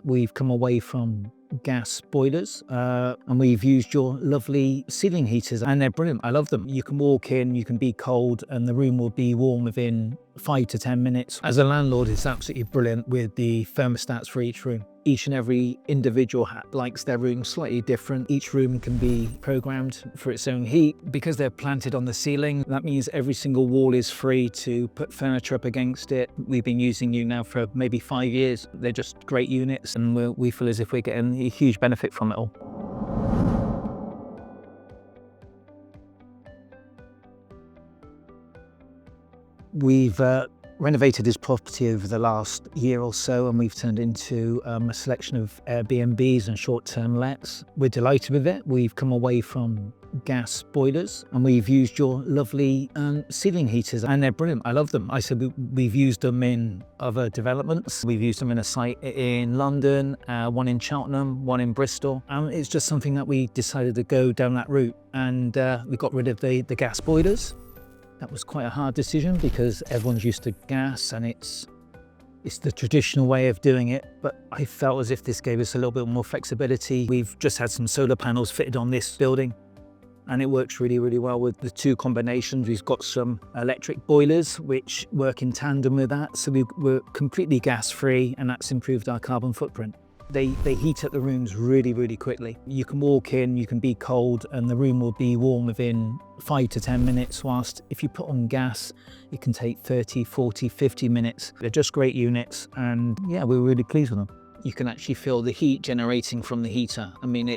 we've come away from gas boilers and we've used your lovely ceiling heaters, and they're brilliant. I love them. You can walk in, you can be cold, and the room will be warm within 5 to 10 minutes. As a landlord, it's absolutely brilliant with the thermostats for each room. Each and every individual likes their room slightly different. Each room can be programmed for its own heat. Because they're planted on the ceiling, that means every single wall is free to put furniture up against it. We've been using you now for maybe 5 years. They're just great units, and we feel as if we're getting a huge benefit from it all. We've renovated this property over the last year or so, and we've turned into a selection of Airbnbs and short-term lets. We're delighted with it. We've come away from gas boilers and we've used your lovely ceiling heaters, and they're brilliant. I love them. I said we've used them in other developments. We've used them in a site in London, one in Cheltenham, one in Bristol. It's just something that we decided to go down that route, and we got rid of the gas boilers. That was quite a hard decision because everyone's used to gas and it's the traditional way of doing it, but I felt as if this gave us a little bit more flexibility. We've just had some solar panels fitted on this building, and it works really, really well with the two combinations. We've got some electric boilers which work in tandem with that, so we're completely gas-free, and that's improved our carbon footprint. They heat up the rooms really, really quickly. You can walk in, you can be cold, and the room will be warm within 5 to 10 minutes, whilst if you put on gas, it can take 30, 40, 50 minutes. They're just great units, and yeah, we're really pleased with them. You can actually feel the heat generating from the heater. I mean,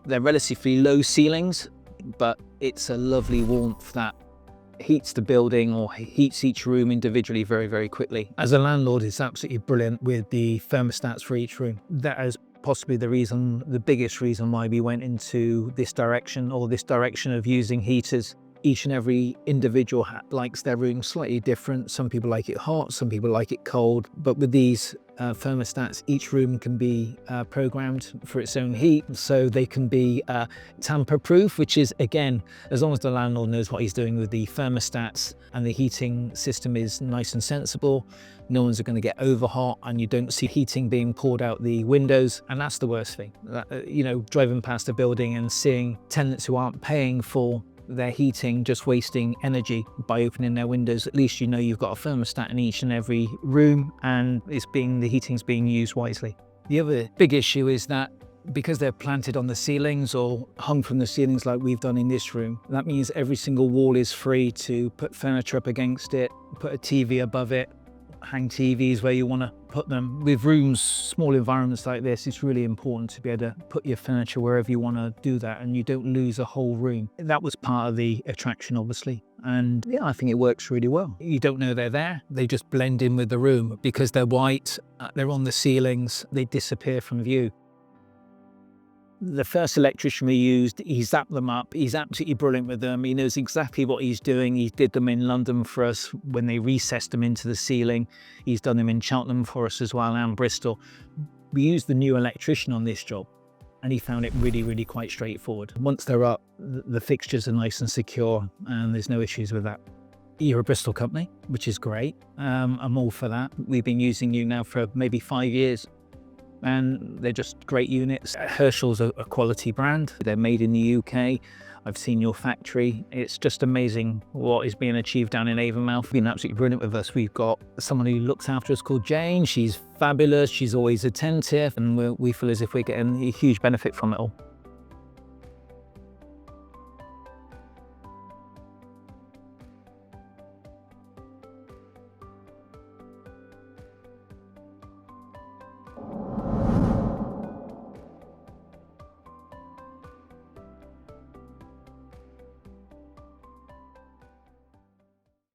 they're relatively low ceilings, but it's a lovely warmth that heats the building or heats each room individually very, very quickly. As a landlord, it's absolutely brilliant with the thermostats for each room. That is possibly the biggest reason why we went into this direction, or this direction of using heaters. Each and every individual likes their room slightly different. Some people like it hot, some people like it cold, but with these thermostats, each room can be programmed for its own heat, so they can be tamper-proof, which is, again, as long as the landlord knows what he's doing with the thermostats and the heating system is nice and sensible, no one's going to get overhot, and you don't see heating being poured out the windows. And that's the worst thing. Driving past a building and seeing tenants who aren't paying for their heating just wasting energy by opening their windows. At least you know you've got a thermostat in each and every room, and the heating's being used wisely. The other big issue is that because they're planted on the ceilings or hung from the ceilings like we've done in this room, that means every single wall is free to put furniture up against it, put a TV above it, hang TVs where you want to put them. With rooms, small environments like this, it's really important to be able to put your furniture wherever you want to do that, and you don't lose a whole room. That was part of the attraction, obviously, and yeah, I think it works really well. You don't know they're there, they just blend in with the room. Because they're white, they're on the ceilings, they disappear from view. The first electrician we used, he zapped them up. He's absolutely brilliant with them. He knows exactly what he's doing. He did them in London for us when they recessed them into the ceiling. He's done them in Cheltenham for us as well, and Bristol. We used the new electrician on this job, and he found it really, really quite straightforward. Once they're up, the fixtures are nice and secure, and there's no issues with that. You're a Bristol company, which is great. I'm all for that. We've been using you now for maybe 5 years. And they're just great units. Herschel's a quality brand. They're made in the UK. I've seen your factory. It's just amazing what is being achieved down in Avonmouth. You've been absolutely brilliant with us. We've got someone who looks after us called Jane. She's fabulous. She's always attentive, and we feel as if we're getting a huge benefit from it all.